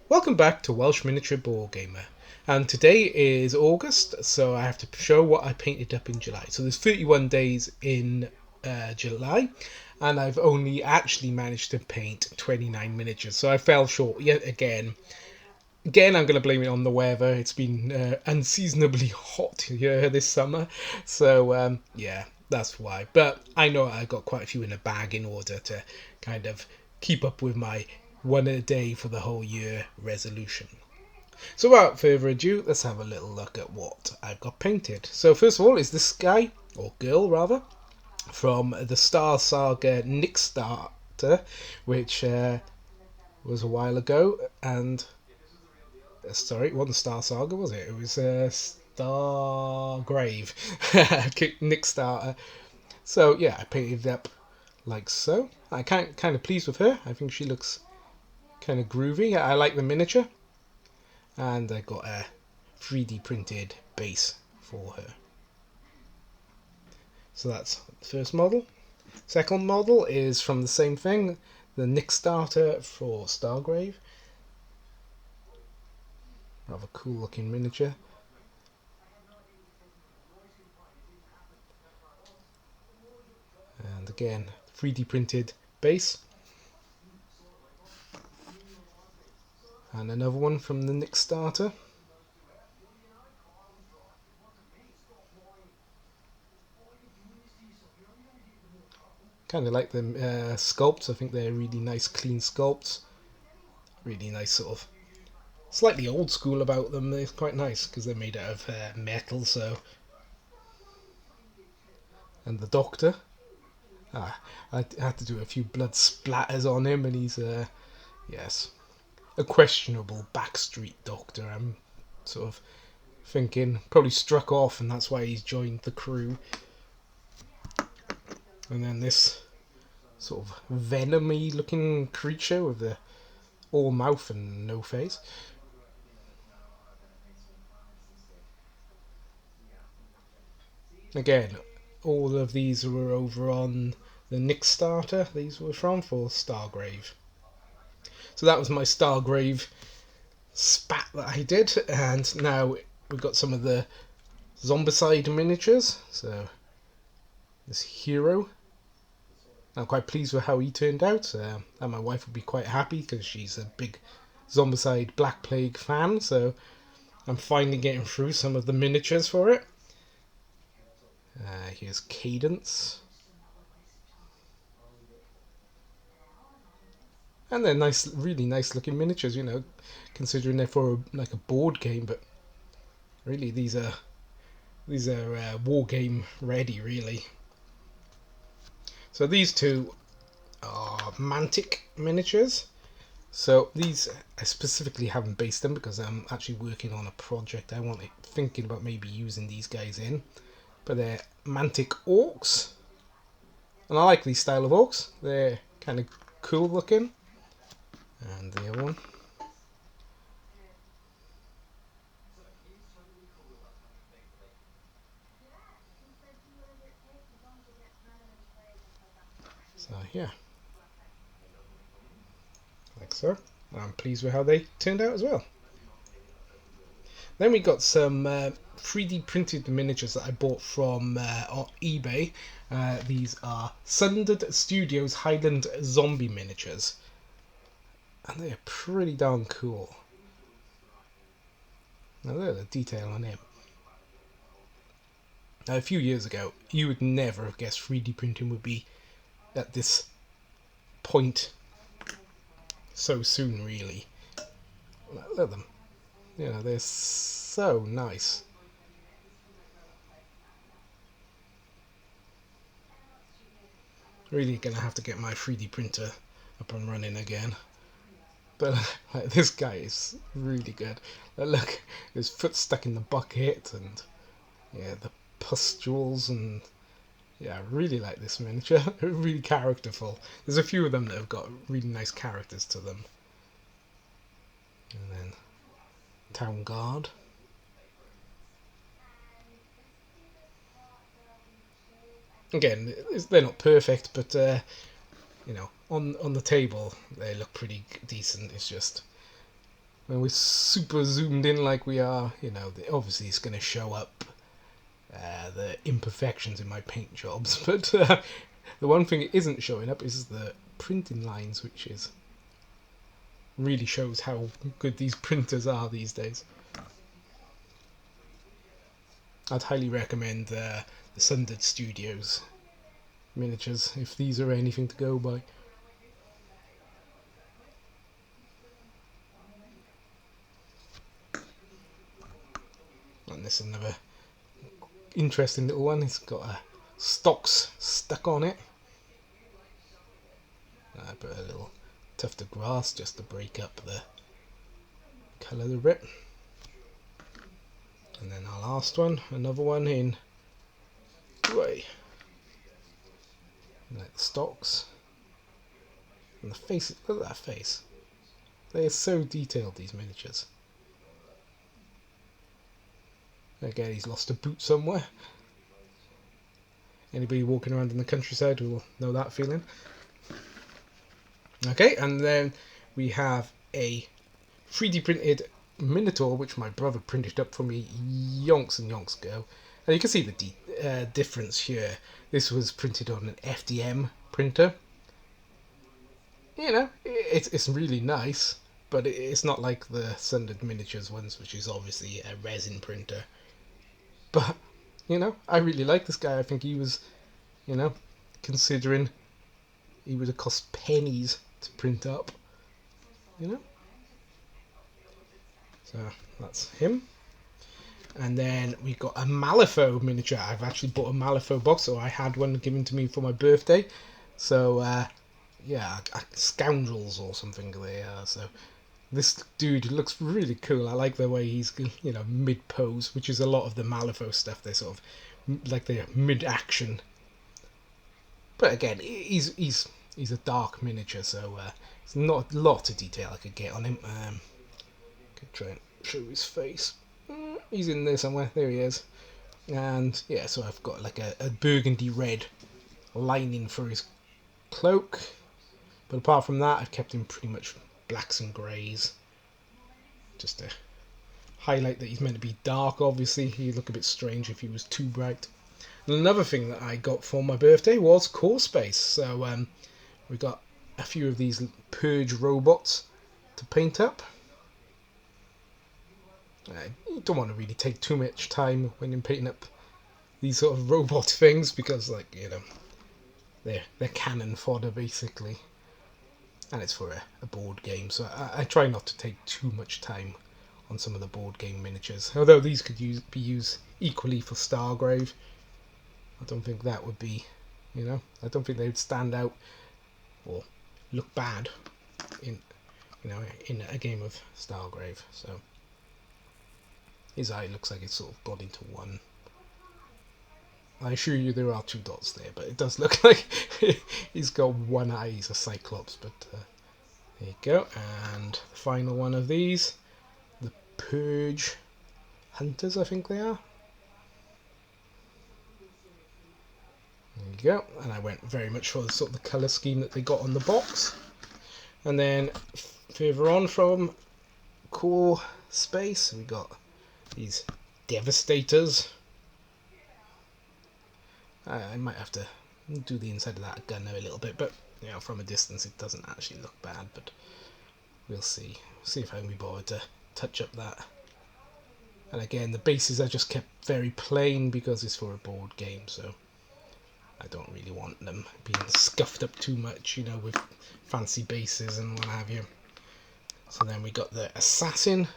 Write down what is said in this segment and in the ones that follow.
Welcome back to Welsh Miniature Board Gamer. And today is August, so I have to show what I painted up in July. So there's 31 days in July, and I've only actually managed to paint 29 miniatures. So I fell short yet again. Again, I'm going to blame it on the weather. It's been unseasonably hot here this summer. So, yeah, that's why. But I know I got quite a few in a bag in order to kind of keep up with my one a day for the whole year resolution. So without further ado, let's have a little look at what I've got painted. So first of all is this guy, or girl rather, from the Star Saga Nick Starter, which was a while ago, and sorry, it wasn't Star Saga, was it? It was Stargrave, Nick Starter. So yeah, I painted it up like so. I'm kind of pleased with her. I think she looks kind of groovy. I like the miniature, and I got a 3D printed base for her. So that's the first model. Second model is from the same thing, the Nick Starter for Stargrave. Rather cool looking miniature. And again, 3D printed base. And another one from the Nick Starter. Kind of like the sculpts. I think they're really nice, clean sculpts. Really nice, sort of slightly old school about them. They're quite nice because they're made out of metal. So, and the Doctor. I had to do a few blood splatters on him, and he's yes, a questionable backstreet Doctor. I'm sort of thinking probably struck off, and that's why he's joined the crew. And then this sort of venomy looking creature with the all mouth and no face. Again, all of these were over on the Nick Starter. These were from for Stargrave. So that was my Stargrave spat that I did, and now we've got some of the Zombicide miniatures. So this hero, I'm quite pleased with how he turned out, and my wife will be quite happy because she's a big Zombicide Black Plague fan. So I'm finally getting through some of the miniatures for it. Here's Cadence. And they're nice, really nice looking miniatures, you know, considering they're for like a board game, but really these are war game ready, really. So these two are Mantic miniatures. So these I specifically haven't based them because I'm actually working on a project I want, thinking about maybe using these guys in. But they're Mantic Orcs, and I like these style of orcs. They're kind of cool looking. And the other one. So yeah, like so. I'm pleased with how they turned out as well. Then we got some 3D printed miniatures that I bought from on eBay. These are Sundered Studios Highland Zombie miniatures, and they are pretty darn cool. Now look at the detail on him. Now, a few years ago, you would never have guessed 3D printing would be at this point so soon, really. Look at them. You know, they're so nice. Really gonna have to get my 3D printer up and running again. But like, this guy is really good. Look, his foot stuck in the bucket, and yeah, the pustules, and yeah, I really like this miniature. Really characterful. There's a few of them that have got really nice characters to them. And then Town Guard. Again, they're not perfect, but you know, on the table they look pretty decent. It's just when we're super zoomed in like we are, obviously it's going to show up the imperfections in my paint jobs. But the one thing it isn't showing up is the printing lines, which is really shows how good these printers are these days. I'd highly recommend the Sundered Studios miniatures if these are anything to go by. And this is another interesting little one. It's got stocks stuck on it. I put a little tuft of grass just to break up the colour a bit. And then our last one, another one in grey. Like the stocks. And the face, look at that face. They are so detailed, these miniatures. Again, he's lost a boot somewhere. Anybody walking around in the countryside will know that feeling. Okay, and then we have a 3D printed Minotaur, which my brother printed up for me yonks and yonks ago. And you can see the difference here. This was printed on an FDM printer. It's really nice, but it's not like the Sundered Miniatures ones, which is obviously a resin printer. But, I really like this guy. I think he was, considering he would have cost pennies to print up, So that's him. And then we got a Malefo miniature. I've actually bought a Malefo box, so I had one given to me for my birthday. So, scoundrels or something they are. So this dude looks really cool. I like the way he's, mid-pose, which is a lot of the Malefo stuff. They're sort of like they're mid-action. But again, he's a dark miniature, so there's not a lot of detail I could get on him. Could try and show his face. He's in there somewhere. There he is. And yeah, so I've got like a burgundy red lining for his cloak. But apart from that, I've kept him pretty much blacks and greys. Just to highlight that he's meant to be dark, obviously. He'd look a bit strange if he was too bright. And another thing that I got for my birthday was core space. So we got a few of these purge robots to paint up. You don't want to really take too much time when you're painting up these sort of robot things because, they're cannon fodder basically, and it's for a board game. So I try not to take too much time on some of the board game miniatures. Although these could be used equally for Stargrave. I don't think that would be, I don't think they would stand out or look bad in a game of Stargrave. So. His eye looks like it's sort of got into one. I assure you there are two dots there, but it does look like he's got one eye. He's a Cyclops, but there you go. And the final one of these, the Purge Hunters, I think they are. There you go. And I went very much for the sort of the colour scheme that they got on the box. And then further on from core space, we got these Devastators. I might have to do the inside of that gun a little bit, but from a distance it doesn't actually look bad, but we'll see. See if I can be bothered to touch up that. And again, the bases I just kept very plain because it's for a board game, so I don't really want them being scuffed up too much, with fancy bases and what have you. So then we got the Assassin.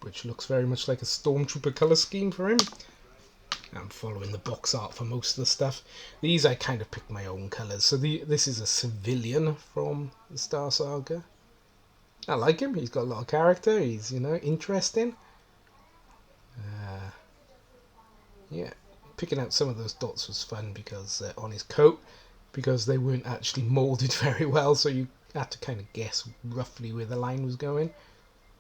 Which looks very much like a Stormtrooper colour scheme for him. I'm following the box art for most of the stuff. These I kind of picked my own colours. So this is a civilian from the Star Saga. I like him. He's got a lot of character. He's, interesting. Yeah, picking out some of those dots was fun because on his coat, because they weren't actually moulded very well, so you had to kind of guess roughly where the line was going.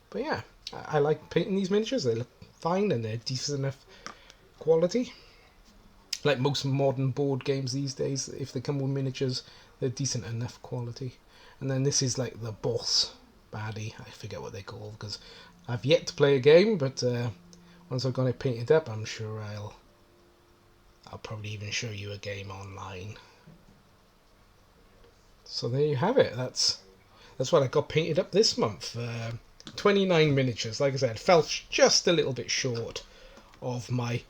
But yeah, I like painting these miniatures. They look fine and they're decent enough quality. Like most modern board games these days, if they come with miniatures, They're decent enough quality. And then this is like the boss baddie. I forget what they call because I've yet to play a game, but once I've got it painted up, I'm sure I'll probably even show you a game online. So there you have it. That's what I got painted up this month. 29 miniatures. Like I said, fell just a little bit short of my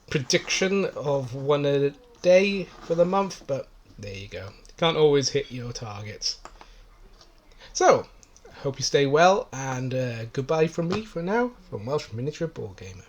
prediction of one a day for the month, but there you go. You can't always hit your targets. So, I hope you stay well, and goodbye from me for now, from Welsh Miniature Board Gamer.